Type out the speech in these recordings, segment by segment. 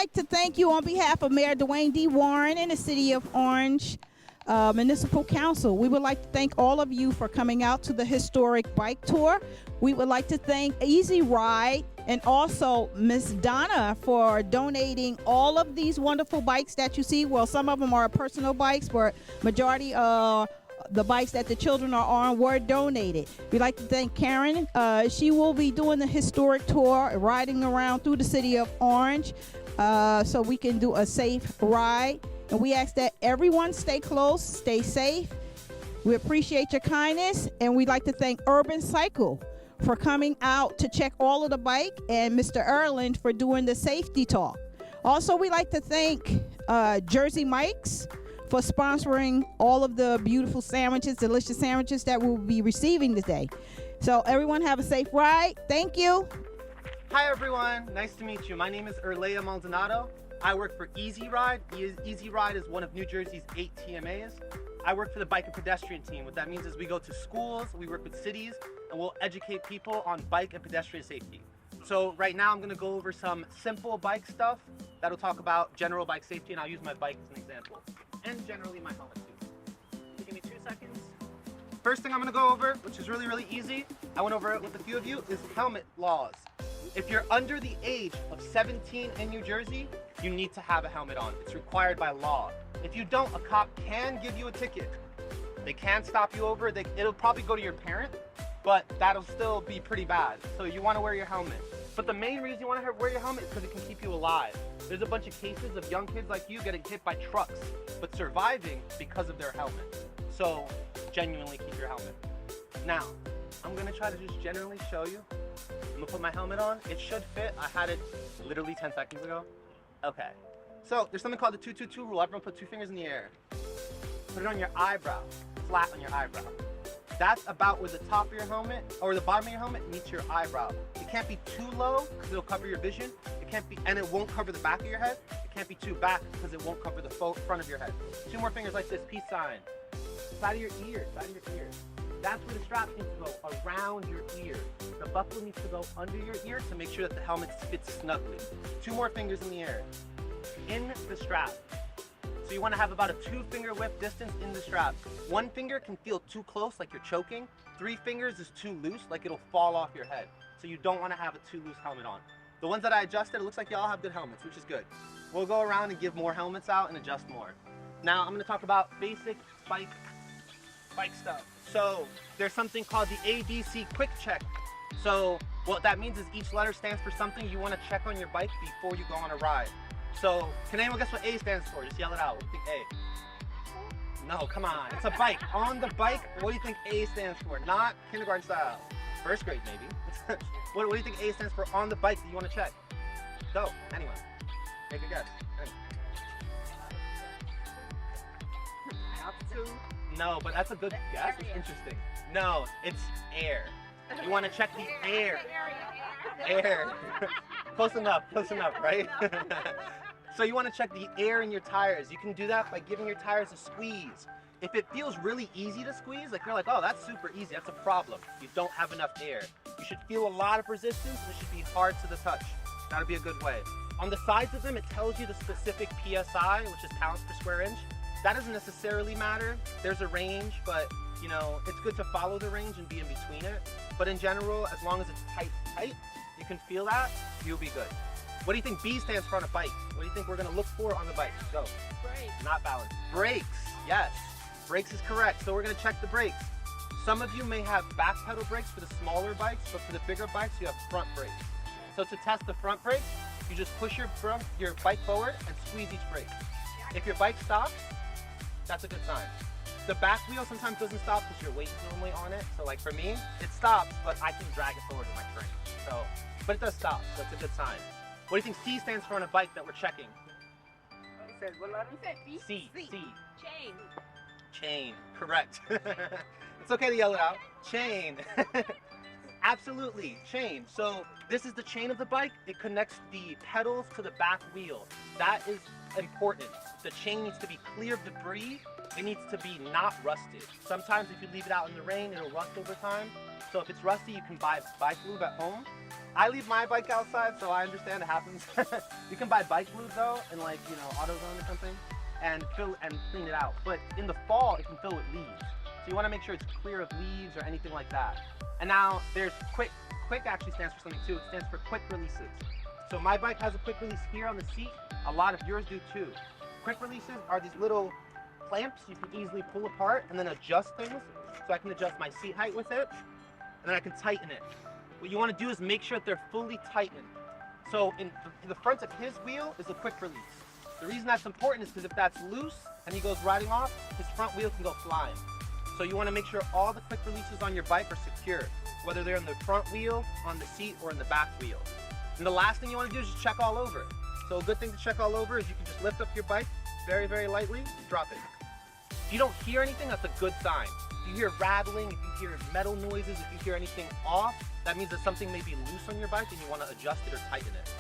like to thank you on behalf of Mayor Dwayne D. Warren and the City of Orange Municipal Council. We would like to thank all of you for coming out to the historic bike tour. We would like to thank Easy Ride and also Miss Donna for donating all of these wonderful bikes that you see. Well, some of them are personal bikes, but majority the bikes that the children are on were donated. We'd like to thank Karen. She will be doing the historic tour, riding around through the city of Orange, so we can do a safe ride. And we ask that everyone stay close, stay safe. We appreciate your kindness, and we'd like to thank Urban Cycle for coming out to check all of the bike, and Mr. Erland for doing the safety talk. Also, we'd like to thank Jersey Mike's for sponsoring all of the beautiful sandwiches, delicious sandwiches that we'll be receiving today. So everyone have a safe ride. Thank you. Hi everyone, nice to meet you. My name is Erlea Maldonado. I work for Easy Ride. Easy Ride is one of New Jersey's 8 TMAs. I work for the bike and pedestrian team. What that means is we go to schools, we work with cities, and we'll educate people on bike and pedestrian safety. So right now I'm gonna go over some simple bike stuff that'll talk about general bike safety, and I'll use my bike as an example. And generally my helmet too. So give me 2 seconds. First thing I'm gonna go over, which is really, really easy, I went over it with a few of you, is helmet laws. If you're under the age of 17 in New Jersey, you need to have a helmet on. It's required by law. If you don't, a cop can give you a ticket. They can stop you over. It'll probably go to your parent, but that'll still be pretty bad. So you wanna wear your helmet. But the main reason you wanna wear your helmet is because it can keep you alive. There's a bunch of cases of young kids like you getting hit by trucks, but surviving because of their helmet. So genuinely keep your helmet. Now, I'm gonna try to just generally show you. I'm gonna put my helmet on. It should fit. I had it literally 10 seconds ago. Okay. So there's something called the 2-2-2 rule. Everyone put 2 fingers in the air. Put it on your eyebrow, flat on your eyebrow. That's about where the top of your helmet or the bottom of your helmet meets your eyebrow. It can't be too low because it'll cover your vision. It can't be, and it won't cover the back of your head. It can't be too back because it won't cover the front of your head. 2 more fingers like this, peace sign. Side of your ear, side of your ear. That's where the strap needs to go, around your ear. The buckle needs to go under your ear to make sure that the helmet fits snugly. 2 more fingers in the air. In the strap. So you want to have about a 2-finger width distance in the strap. 1 finger can feel too close, like you're choking. 3 fingers is too loose, like it'll fall off your head. So you don't want to have a too loose helmet on. The ones that I adjusted, it looks like y'all have good helmets, which is good. We'll go around and give more helmets out and adjust more. Now I'm going to talk about basic bike stuff. So there's something called the ABC Quick Check. So what that means is each letter stands for something you want to check on your bike before you go on a ride. So can anyone guess what A stands for? Just yell it out. What do you think A? No, come on. It's a bike. On the bike, what do you think A stands for? Not kindergarten style. 1st grade maybe. What do you think A stands for on the bike that you want to check? Go. Anyone. Make a guess. Altitude? No, but that's a good guess. It's interesting. No, it's air. You want to check the air. Air. Close enough, right? So you want to check the air in your tires. You can do that by giving your tires a squeeze. If it feels really easy to squeeze, like you're like, oh, that's super easy, that's a problem. You don't have enough air. You should feel a lot of resistance, and it should be hard to the touch. That'll be a good way. On the sides of them, it tells you the specific PSI, which is pounds per square inch. That doesn't necessarily matter. There's a range, but you know, it's good to follow the range and be in between it. But in general, as long as it's tight, you can feel that, you'll be good. What do you think B stands for on a bike? What do you think we're gonna look for on the bike? Go. Brakes. Not balance. Brakes, yes. Brakes is correct, so we're gonna check the brakes. Some of you may have back pedal brakes for the smaller bikes, but for the bigger bikes, you have front brakes. So to test the front brakes, you just push your bike forward and squeeze each brake. If your bike stops, that's a good sign. The back wheel sometimes doesn't stop because your weight's normally on it. So like for me, it stops, but I can drag it forward with my frame. So, but it does stop, so it's a good sign. What do you think C stands for on a bike that we're checking? You said what letter? You said B? C. Chain. Chain, correct. It's okay to yell it out. Chain. Absolutely, chain. So this is the chain of the bike. It connects the pedals to the back wheel. That is important. The chain needs to be clear of debris. It needs to be not rusted. Sometimes if you leave it out in the rain, it'll rust over time. So if it's rusty, you can buy bike lube at home. I leave my bike outside, so I understand it happens. You can buy bike glue though, in like, you know, AutoZone or something, and clean it out. But in the fall, it can fill with leaves. So you want to make sure it's clear of leaves or anything like that. And now there's quick. Quick actually stands for something too. It stands for quick releases. So my bike has a quick release here on the seat. A lot of yours do too. Quick releases are these little clamps you can easily pull apart and then adjust things. So I can adjust my seat height with it, and then I can tighten it. What you want to do is make sure that they're fully tightened. So in the front of his wheel is a quick release. The reason that's important is because if that's loose and he goes riding off, his front wheel can go flying. So you want to make sure all the quick releases on your bike are secure, whether they're in the front wheel, on the seat, or in the back wheel. And the last thing you want to do is just check all over. So a good thing to check all over is you can just lift up your bike very, very lightly, drop it. If you don't hear anything, that's a good sign. If you hear rattling, if you hear metal noises, if you hear anything off, that means that something may be loose on your bike and you want to adjust it or tighten it.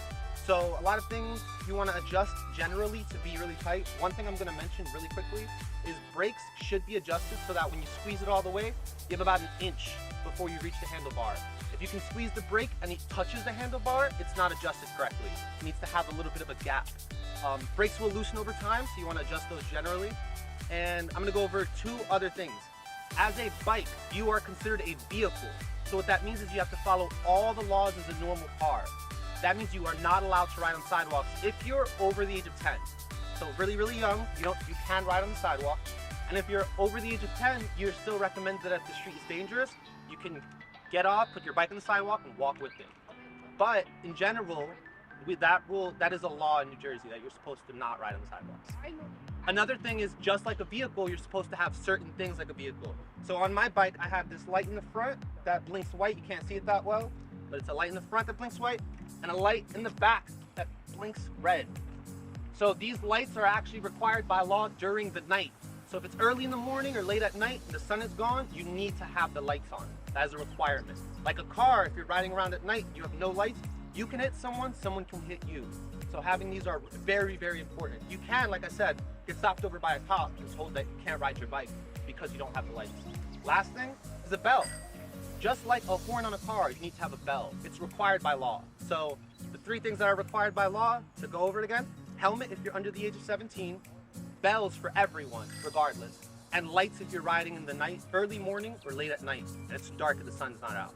So a lot of things you want to adjust generally to be really tight. One thing I'm going to mention really quickly is brakes should be adjusted so that when you squeeze it all the way, you have about an inch before you reach the handlebar. If you can squeeze the brake and it touches the handlebar, it's not adjusted correctly. It needs to have a little bit of a gap. Brakes will loosen over time, so you want to adjust those generally. And I'm going to go over two other things. As a bike, you are considered a vehicle. So what that means is you have to follow all the laws as a normal car. That means you are not allowed to ride on sidewalks if you're over the age of 10. So really, really young, you can ride on the sidewalk. And if you're over the age of 10, you're still recommended that if the street is dangerous, you can get off, put your bike on the sidewalk, and walk with it. But in general, with that rule, that is a law in New Jersey that you're supposed to not ride on the sidewalks. Another thing is, just like a vehicle, you're supposed to have certain things like a vehicle. So on my bike, I have this light in the front that blinks white. You can't see it that well, but it's a light in the front that blinks white, and a light in the back that blinks red. So these lights are actually required by law during the night. So if it's early in the morning or late at night and the sun is gone, you need to have the lights on. That is a requirement. Like a car, if you're riding around at night, you have no lights, you can hit someone, someone can hit you. So having these are very, very important. You can, like I said, get stopped over by a cop and told that you can't ride your bike because you don't have the lights. Last thing is a bell. Just like a horn on a car, you need to have a bell. It's required by law. So the three things that are required by law, to go over it again: helmet if you're under the age of 17, bells for everyone, regardless, and lights if you're riding in the night, early morning or late at night, and it's dark and the sun's not out.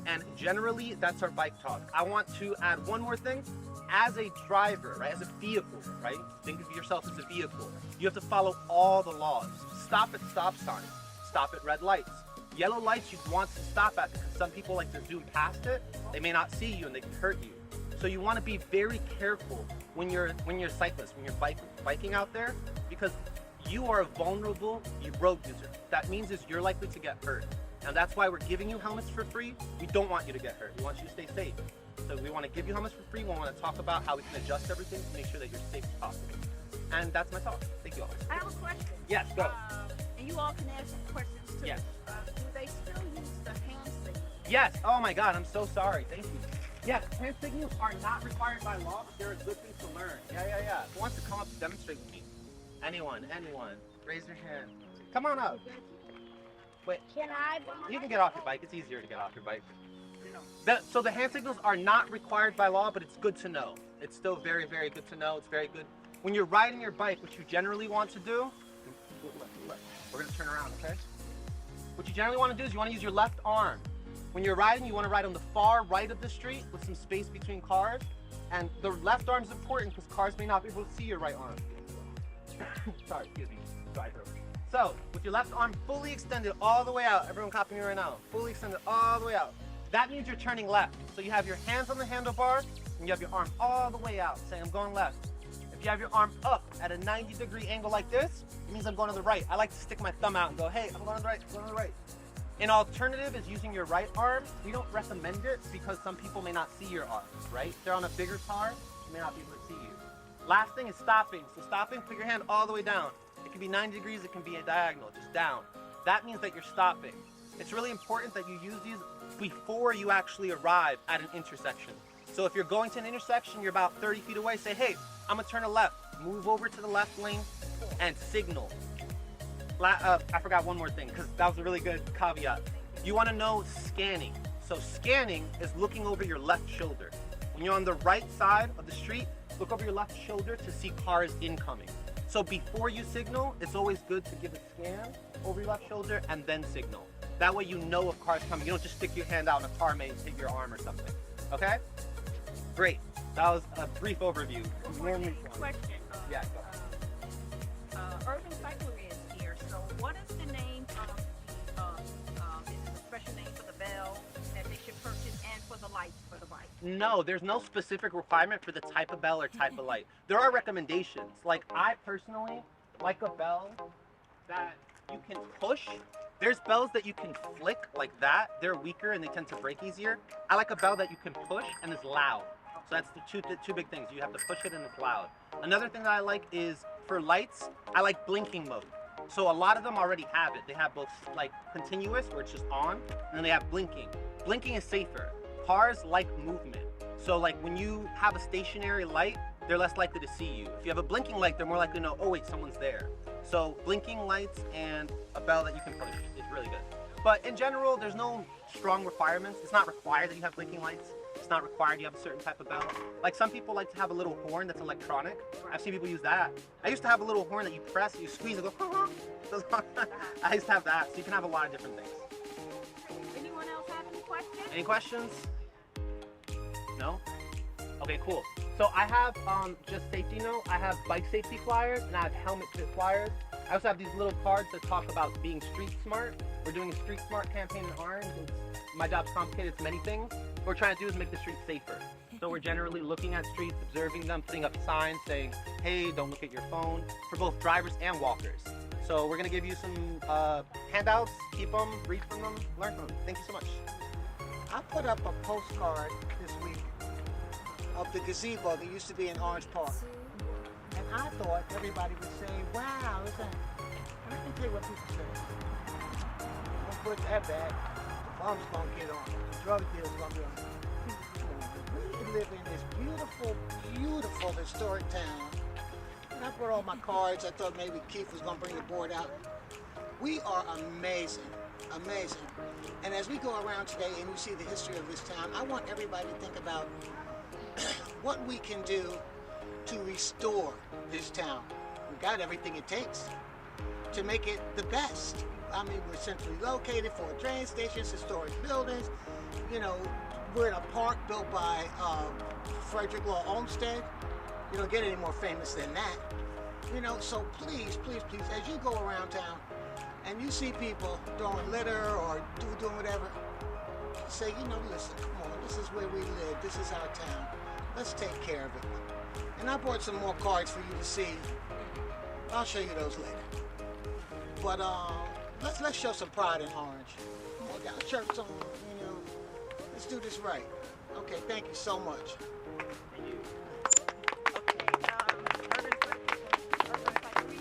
And generally, that's our bike talk. I want to add one more thing. As a driver, right, as a vehicle, right, think of yourself as a vehicle. You have to follow all the laws. Stop at stop signs. Stop at red lights. Yellow lights you want to stop at because some people like to zoom past it. They may not see you and they can hurt you. So you want to be very careful when you're a cyclist, when you're biking out there, because you are a vulnerable road user. That means is you're likely to get hurt. And that's why we're giving you helmets for free. We don't want you to get hurt. We want you to stay safe. So we want to give you helmets for free. We want to talk about how we can adjust everything to make sure that you're safe as possible. And that's my talk. Thank you all. I have a question. Yes, go. And you all can answer questions too. Yes. Do they still use the hand signal? Yes. Oh my God, I'm so sorry. Thank you. Yes, hand signals are not required by law, but they're a good thing to learn. Yeah. Who wants to come up and demonstrate with me? Anyone. Raise your hand. Come on up. Wait. Can I? You can get off your bike. It's easier to get off your bike. So the hand signals are not required by law, but it's good to know. It's still very, very good to know. It's very good. When you're riding your bike, what you generally want to do, we're going to turn around, okay? What you generally want to do is you want to use your left arm. When you're riding, you want to ride on the far right of the street with some space between cars. And the left arm is important because cars may not be able to see your right arm. Sorry, excuse me. So, with your left arm fully extended all the way out, everyone copying me right now, fully extended all the way out. That means you're turning left. So you have your hands on the handlebar and you have your arm all the way out, saying I'm going left. If you have your arm up at a 90-degree angle like this, it means I'm going to the right. I like to stick my thumb out and go, hey, I'm going to the right, I'm going to the right. An alternative is using your right arm. We don't recommend it because some people may not see your arm, right? If they're on a bigger car, they may not be able to see you. Last thing is stopping. So stopping, put your hand all the way down. It can be 90 degrees, it can be a diagonal, just down. That means that you're stopping. It's really important that you use these before you actually arrive at an intersection. So if you're going to an intersection, you're about 30 feet away, say, hey, I'm gonna turn a left. Move over to the left lane and signal. I forgot one more thing, because that was a really good caveat. You wanna know scanning. So scanning is looking over your left shoulder. When you're on the right side of the street, look over your left shoulder to see cars incoming. So before you signal, it's always good to give a scan over your left shoulder and then signal. That way you know if cars coming. You don't just stick your hand out and a car may hit your arm or something. Okay? Great. That was a brief overview. Question. Yeah, go ahead. Urban Cyclery is here. So what is the name of the, is it a special name for the bell that they should purchase and for the lights for the bike? No, there's no specific requirement for the type of bell or type of light. There are recommendations. Like I personally like a bell that you can push. There's bells that you can flick like that. They're weaker and they tend to break easier. I like a bell that you can push and is loud. So that's the two big things. You have to push it and it's loud. Another thing that I like is for lights, I like blinking mode. So a lot of them already have it. They have both like continuous where it's just on, and then they have blinking. Blinking is safer. Cars like movement. So like when you have a stationary light, they're less likely to see you. If you have a blinking light, they're more likely to know, oh wait, someone's there. So blinking lights and a bell that you can push is really good. But in general, there's no strong requirements. It's not required that you have blinking lights. It's not required you have a certain type of bell. Like some people like to have a little horn that's electronic. I've seen people use that. I used to have a little horn that you press, you squeeze, it goes, I used to have that. So you can have a lot of different things. Anyone else have any questions? Any questions? No? Okay, cool. So I have, just safety note, I have bike safety flyers and I have helmet fit flyers. I also have these little cards that talk about being street smart. We're doing a street smart campaign in Orange. My job's complicated, it's many things. What we're trying to do is make the streets safer. So we're generally looking at streets, observing them, putting up signs saying, hey, don't look at your phone, for both drivers and walkers. So we're gonna give you some handouts, keep them, read from them, learn from them. Thank you so much. I put up a postcard this week of the gazebo that used to be in Orange Park. And I thought everybody would say, wow, is that? And I can tell you what people say. Don't put that bad. The bum's gonna get on. The drug deal's gonna be on. We live in this beautiful, beautiful historic town. And I brought all my cards. I thought maybe Keith was gonna bring the board out. We are amazing. Amazing. And as we go around today and you see the history of this town, I want everybody to think about what we can do to restore this town. We've got everything it takes to make it the best. I mean, we're centrally located, 4 train stations, historic buildings. You know, we're in a park built by Frederick Law Olmsted. You don't get any more famous than that. You know, so please, please, please, as you go around town, and you see people throwing litter or doing whatever, say, you know, listen, come on, this is where we live, this is our town. Let's take care of it. And I brought some more cards for you to see. I'll show you those later. But let's show some pride in Orange. Come on, got shirts on, you know. Let's do this right. Okay, thank you so much. Okay, Urban Cyclery.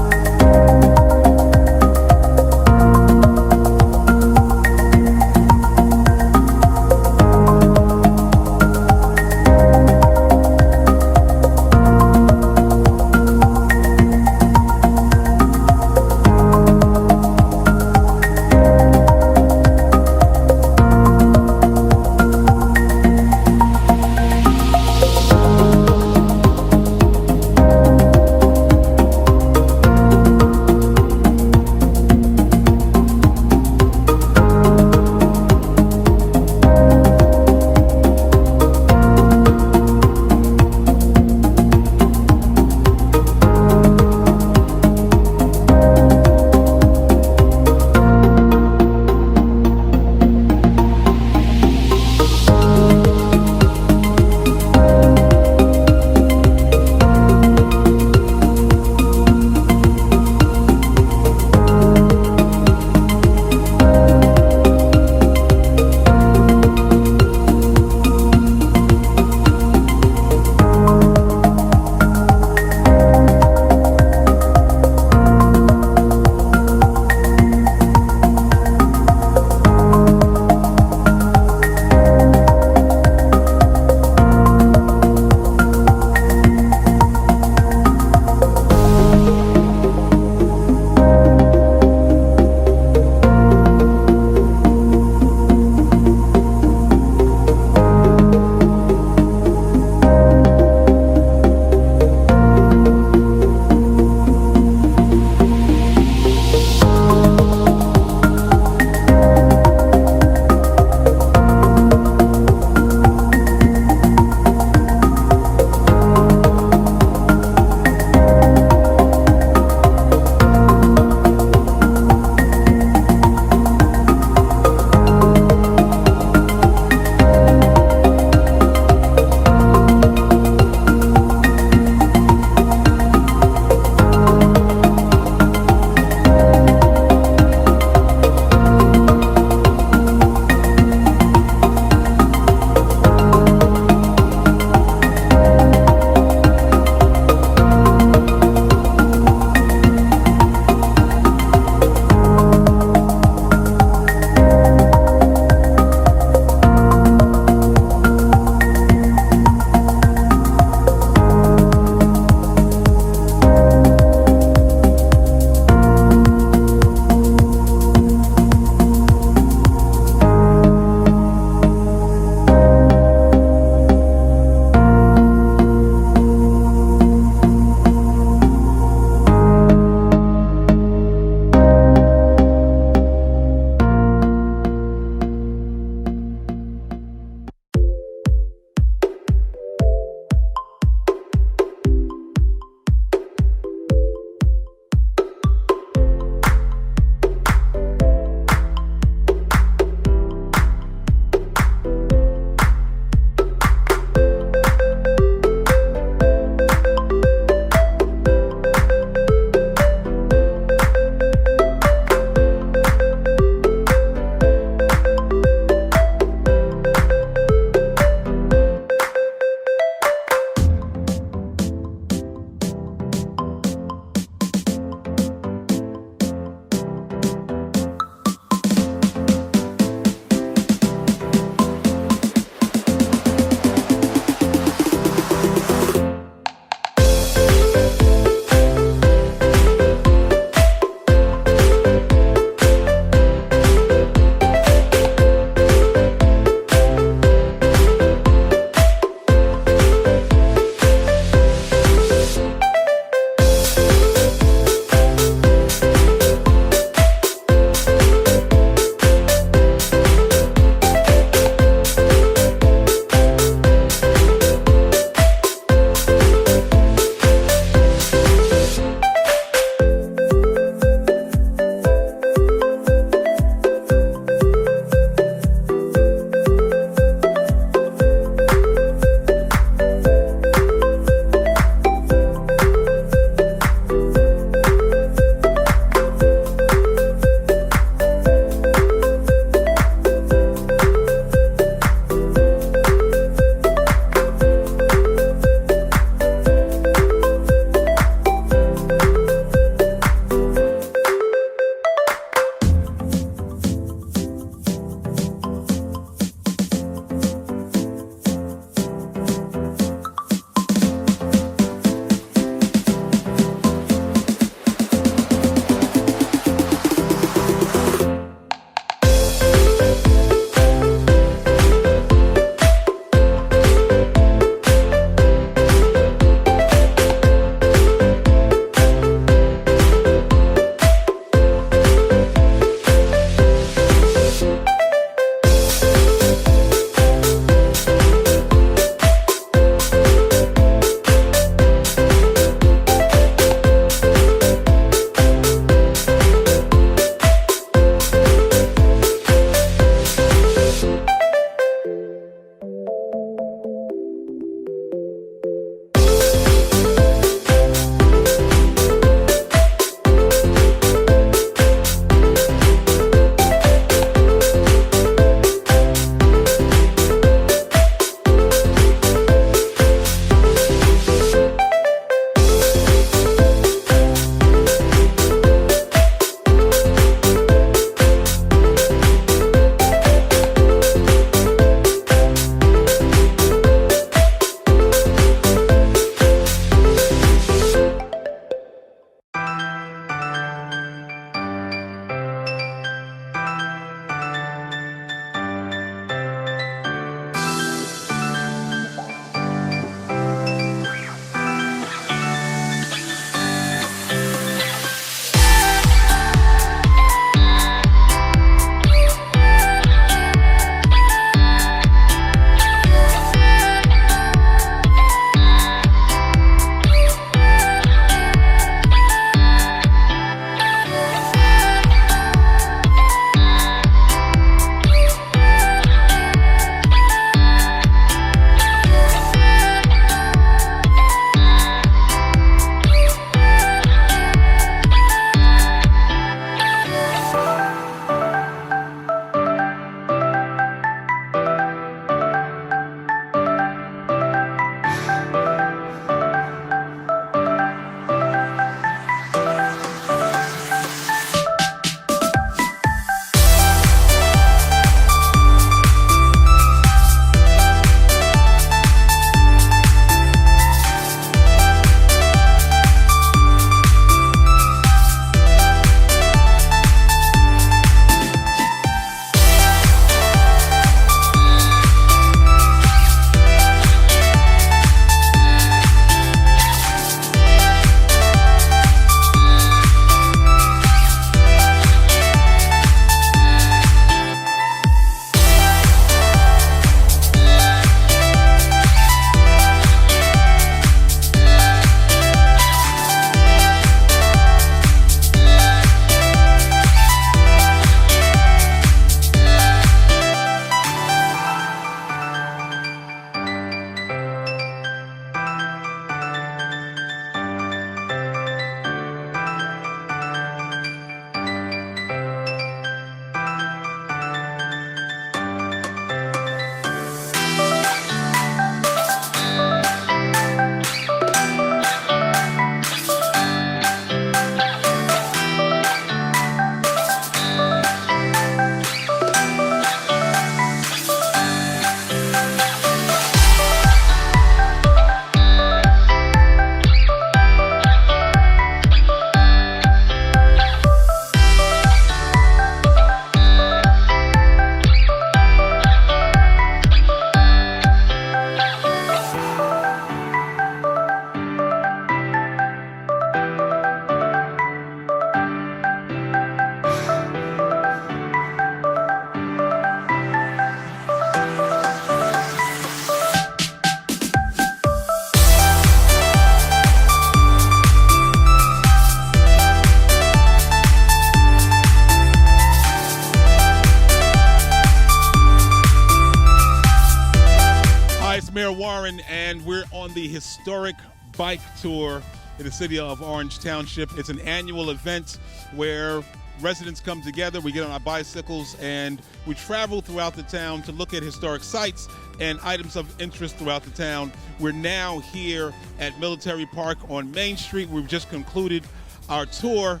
is Mayor Warren, and we're on the historic bike tour in the city of Orange Township. It's an annual event where residents come together, we get on our bicycles, and we travel throughout the town to look at historic sites and items of interest throughout the town. We're now here at Military Park on Main Street. We've just concluded our tour.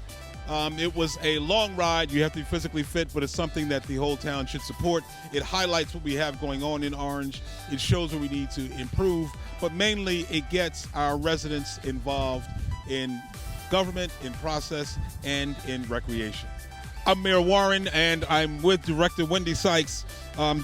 It was a long ride. You have to be physically fit, but it's something that the whole town should support. It highlights what we have going on in Orange. It shows where we need to improve, but mainly it gets our residents involved in government, in process, and in recreation. I'm Mayor Warren, and I'm with Director Wendy Sykes.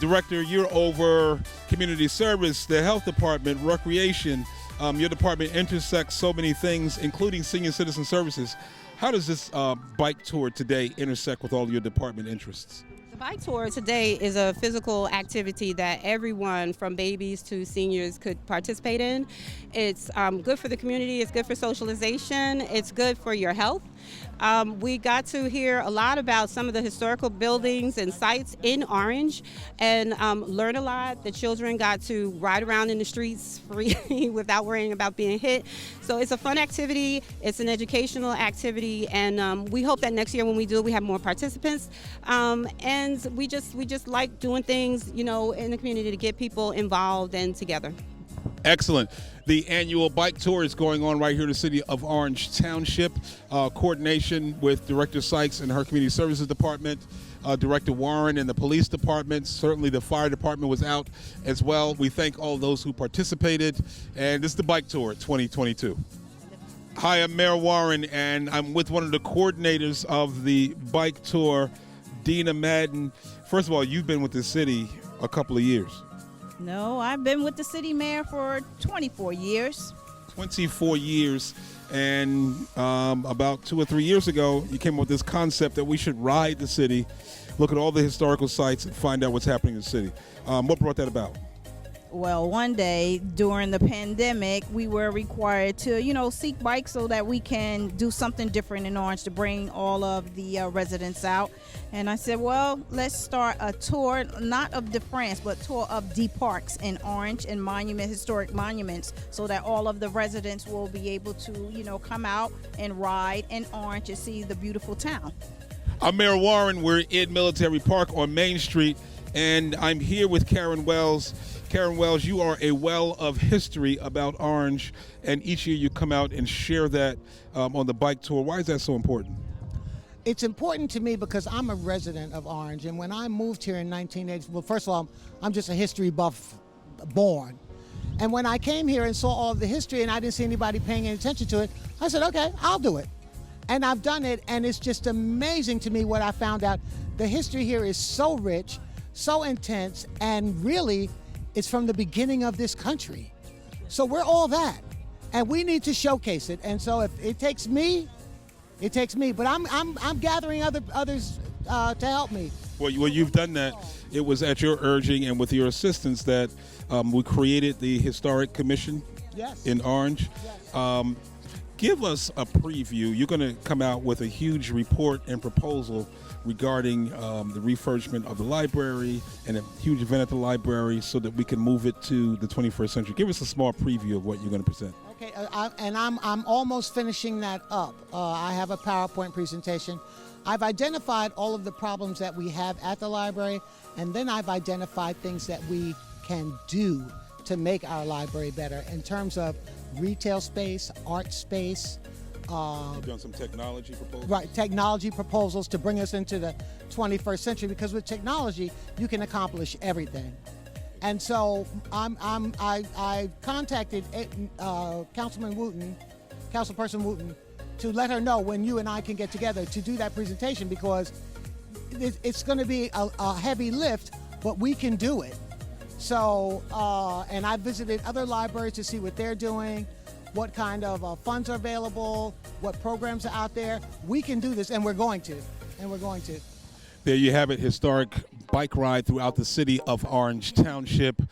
Director, you're over community service, the health department, recreation. Your department intersects so many things, including senior citizen services. How does this bike tour today intersect with all your department interests? The bike tour today is a physical activity that everyone from babies to seniors could participate in. It's good for the community, it's good for socialization, it's good for your health. We got to hear a lot about some of the historical buildings and sites in Orange and learn a lot. The children got to ride around in the streets free without worrying about being hit. So it's a fun activity, it's an educational activity, and we hope that next year when we do it, we have more participants. And we just like doing things, you know, in the community to get people involved and together. Excellent. The annual bike tour is going on right here in the city of Orange Township. Coordination with Director Sykes and her Community Services Department, Director Warren and the Police Department. Certainly the Fire Department was out as well. We thank all those who participated. And this is the bike tour 2022. Hi, I'm Mayor Warren, and I'm with one of the coordinators of the bike tour, Dina Madden. First of all, you've been with the city a couple of years. No, I've been with the city mayor for 24 years. 24 years, and about 2 or 3 years ago, you came up with this concept that we should ride the city, look at all the historical sites, and find out what's happening in the city. What brought that about? Well, one day during the pandemic, we were required to, seek bikes so that we can do something different in Orange to bring all of the residents out. And I said, well, let's start a tour, not of de France, but tour of the parks in Orange and historic monuments, so that all of the residents will be able to, come out and ride in Orange and see the beautiful town. I'm Mayor Warren. We're in Military Park on Main Street, and I'm here with Karen Wells. Karen Wells, you are a well of history about Orange, and each year you come out and share that on the bike tour. Why is that so important? It's important to me because I'm a resident of Orange, and when I moved here in 1980, well, first of all, I'm just a history buff born. And when I came here and saw all of the history and I didn't see anybody paying any attention to it, I said, okay, I'll do it. And I've done it, and it's just amazing to me what I found out. The history here is so rich, so intense, and really, it's from the beginning of this country. So we're all that, and we need to showcase it. And so if it takes me, it takes me. But I'm gathering others to help me. Well, you've done that. It was at your urging and with your assistance that we created the Historic Commission in Orange. Yes. Give us a preview. You're going to come out with a huge report and proposal regarding the refurbishment of the library and a huge event at the library so that we can move it to the 21st century. Give us a small preview of what you're going to present. Okay, I'm almost finishing that up. I have a PowerPoint presentation. I've identified all of the problems that we have at the library, and then I've identified things that we can do to make our library better in terms of retail space, art space. You've done some technology proposals? Right, technology proposals to bring us into the 21st century, because with technology, you can accomplish everything. And so I contacted Councilperson Wooten, to let her know when you and I can get together to do that presentation, because it's going to be a heavy lift, but we can do it. So, and I visited other libraries to see what they're doing, what kind of funds are available, what programs are out there. We can do this, and we're going to. There you have it, historic bike ride throughout the city of Orange Township.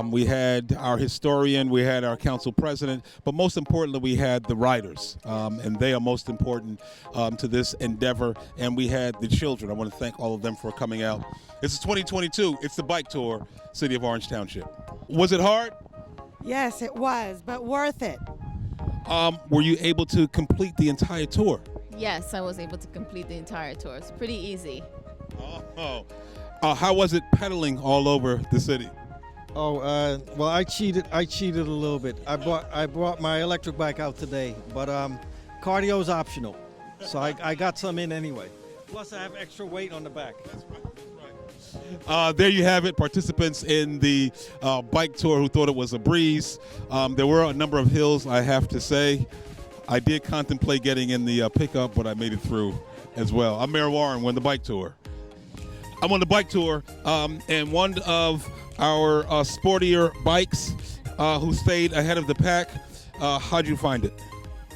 We had our historian, we had our council president, but most importantly, we had the riders, and they are most important to this endeavor. And we had the children. I want to thank all of them for coming out. This is 2022. It's the bike tour, city of Orange Township. Was it hard? Yes, it was, but worth it. Were you able to complete the entire tour? Yes, I was able to complete the entire tour. It's pretty easy. Oh. How was it pedaling all over the city? Well, I cheated a little bit. I brought my electric bike out today, but cardio is optional, so I got some in anyway. Plus, I have extra weight on the back. That's right. There you have it, participants in the bike tour who thought it was a breeze. There were a number of hills, I have to say. I did contemplate getting in the pickup, but I made it through as well. I'm Mayor Warren, on the bike tour. I'm on the bike tour, and one of our sportier bikes who stayed ahead of the pack. How'd you find it?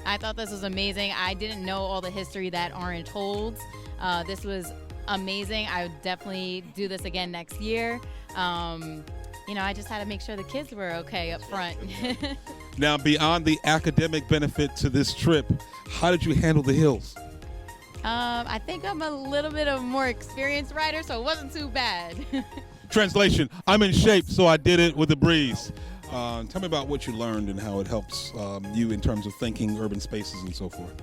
I thought this was amazing. I didn't know all the history that Orange holds. This was amazing. I would definitely do this again next year. I just had to make sure the kids were okay up front. Now, beyond the academic benefit to this trip, how did you handle the hills? I think I'm a little bit of a more experienced rider, so it wasn't too bad. Translation, I'm in shape, so I did it with a breeze. Tell me about what you learned and how it helps you in terms of thinking urban spaces and so forth.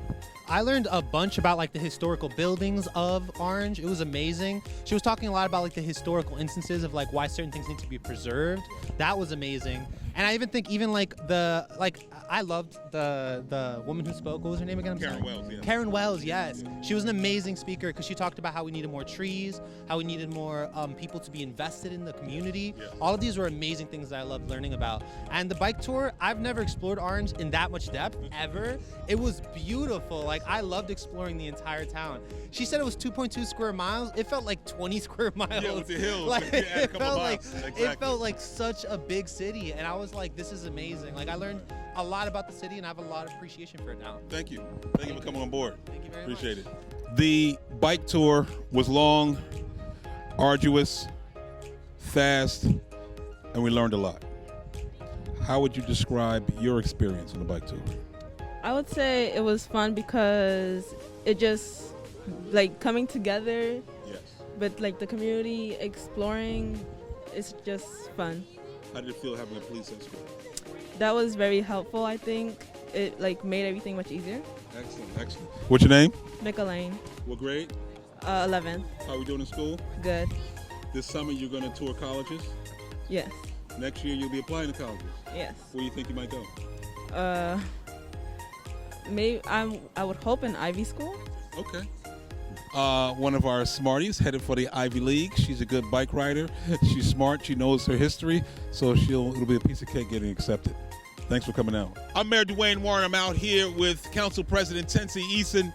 I learned a bunch about like the historical buildings of Orange. It was amazing. She was talking a lot about like the historical instances of like why certain things need to be preserved. That was amazing. And I even think I loved the woman who spoke. What was her name again? Karen Wells, yeah. Karen Wells, yes. She was an amazing speaker because she talked about how we needed more trees, how we needed more people to be invested in the community. Yeah. All of these were amazing things that I loved learning about. And the bike tour, I've never explored Orange in that much depth ever. It was beautiful. Like, I loved exploring the entire town. She said it was 2.2 square miles. It felt like 20 square miles. Yeah, with the hills. Like, Yeah, a it couple felt miles. like Exactly. it felt like such a big city, and I was like, this is amazing. Like, I learned a lot about the city, and I have a lot of appreciation for it now. Thank you. Thank you for coming on board. Thank you very Appreciate much. it. The bike tour was long, arduous, fast, and we learned a lot. How would you describe your experience on the bike tour? I would say it was fun because it just like coming together, Yes. but like the community exploring, it's just fun. How did it feel having a police escort? That was very helpful. I think it like made everything much easier. Excellent, excellent. What's your name? Mick Lane, What grade? 11. How are we doing in school? Good. This summer you're going to tour colleges. Yes. Next year you'll be applying to colleges. Yes. Where do you think you might go? Maybe I would hope in Ivy School. Okay. One of our smarties headed for the Ivy League. She's a good bike rider. She's smart. She knows her history, so it'll be a piece of cake getting accepted. Thanks for coming out. I'm Mayor Dwayne Warren. I'm out here with Council President Tensi Eason.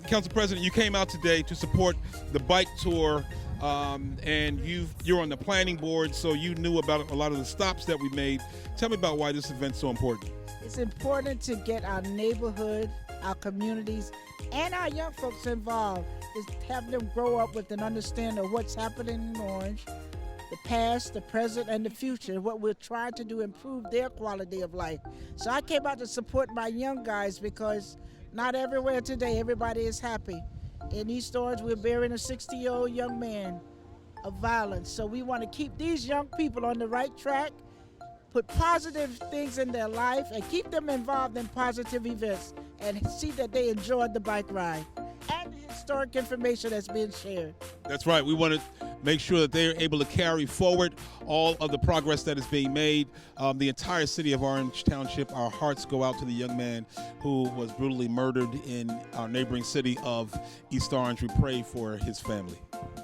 Council President, you came out today to support the bike tour, and you're on the planning board, so you knew about a lot of the stops that we made. Tell me about why this event's so important. It's important to get our neighborhood, our communities, and our young folks involved. Is have them grow up with an understanding of what's happening in Orange, the past, the present, and the future. What we're trying to do, improve their quality of life. So I came out to support my young guys because not everywhere today everybody is happy. In East Orange, we're burying a 60-year-old young man of violence. So we want to keep these young people on the right track, put positive things in their life, and keep them involved in positive events, and see that they enjoyed the bike ride and the historic information that's being shared. That's right. We want to make sure that they're able to carry forward all of the progress that is being made. The entire city of Orange Township, our hearts go out to the young man who was brutally murdered in our neighboring city of East Orange. We pray for his family.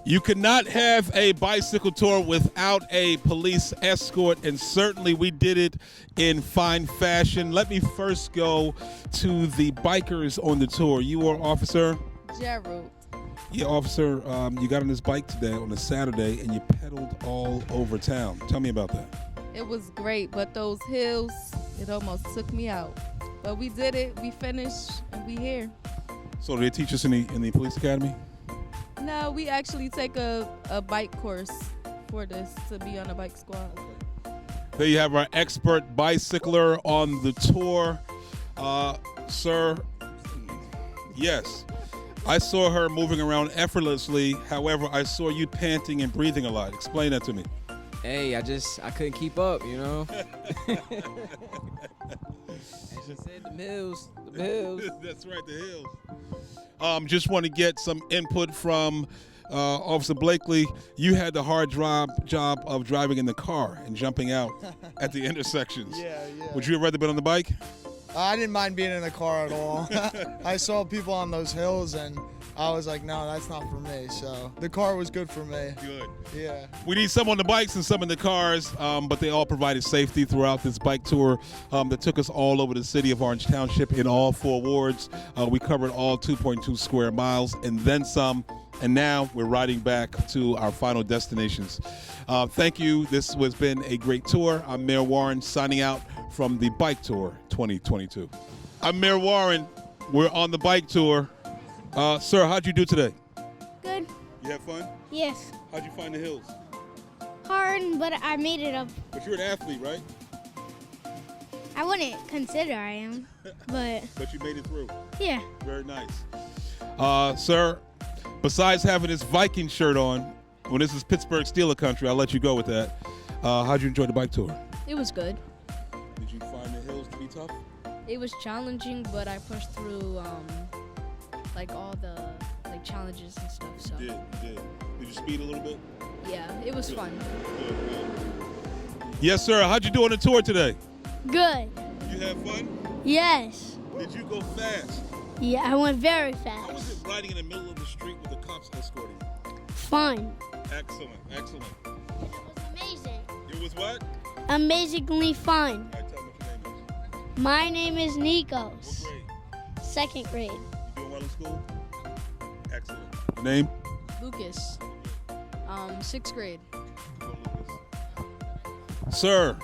You cannot have a bicycle tour without a police escort, and certainly we did it in fine fashion. Let me first go to the bikers on the tour. You are Officer? Gerald. Yeah, Officer, you got on this bike today on a Saturday, and you pedaled all over town. Tell me about that. It was great, but those hills, it almost took me out. But we did it, we finished, and we here. So did they teach us in the police academy? No, we actually take a bike course for this to be on a bike squad. There you have our expert bicycler on the tour. Sir, yes, I saw her moving around effortlessly. However, I saw you panting and breathing a lot. Explain that to me. Hey, I couldn't keep up, you know. As you said, the hills. That's right, the hills. Just want to get some input from Officer Blakely. You had the hard job of driving in the car and jumping out at the intersections. Yeah. Would you have rather been on the bike? I didn't mind being in the car at all. I saw people on those hills and I was like, no, that's not for me. So the car was good for me. Good. Yeah. We need some on the bikes and some in the cars, but they all provided safety throughout this bike tour that took us all over the city of Orange Township in all 4 wards. We covered all 2.2 square miles and then some. And now we're riding back to our final destinations. Thank you. This has been a great tour. I'm Mayor Warren signing out from the Bike Tour 2022. I'm Mayor Warren. We're on the bike tour. Sir, how'd you do today? Good. You have fun? Yes. How'd you find the hills? Hard, but I made it up. But you're an athlete, right? I wouldn't consider I am, but But you made it through. yeah. Very nice. Sir, besides having this Viking shirt on, when this is Pittsburgh Steeler country, I'll let you go with that. How'd you enjoy the bike tour? It was good. Did you find the hills to be tough? It was challenging, but I pushed through like all the challenges and stuff. So You did. Did you speed a little bit? yeah, it was fun. Good. Yes, sir. How'd you do on the tour today? Good. You had fun? Yes. Did you go fast? Yeah, I went very How was fast. it riding in the middle of the street with the cops escorting you? Fun. Excellent. It was amazing. It was what? Amazingly fun. All right, tell me what your name is. My name is Nikos. What grade? 2nd grade. You doing well in school? Excellent. Your name? Lucas, 6th grade. Sir,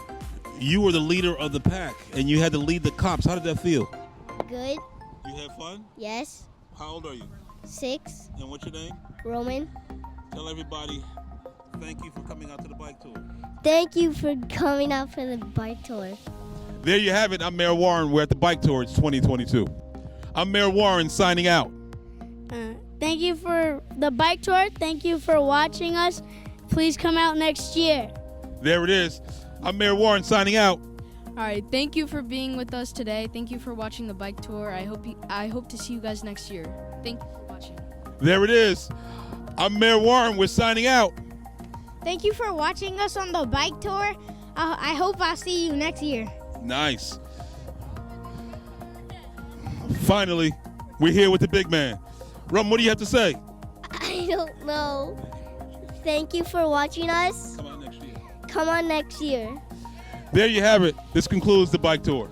you were the leader of the pack, and you had to lead the cops. How did that feel? Good. You had fun? Yes. How old are you? 6. And what's your name? Roman. Tell everybody thank you for coming out to the bike tour. Thank you for coming out for the bike tour. There you have it. I'm Mayor Warren. We're at the Bike Tour. It's 2022. I'm Mayor Warren signing out. Thank you for the bike tour. Thank you for watching us. Please come out next year. There it is. I'm Mayor Warren signing out. All right, thank you for being with us today. Thank you for watching the bike tour. I hope to see you guys next year. Thank you for watching. There it is. I'm Mayor Warren. We're signing out. Thank you for watching us on the bike tour. I hope I'll see you next year. Nice. Finally, we're here with the big man. Rum, what do you have to say? I don't know. Thank you for watching us. Come on next year. Come on next year. There you have it. This concludes the bike tour.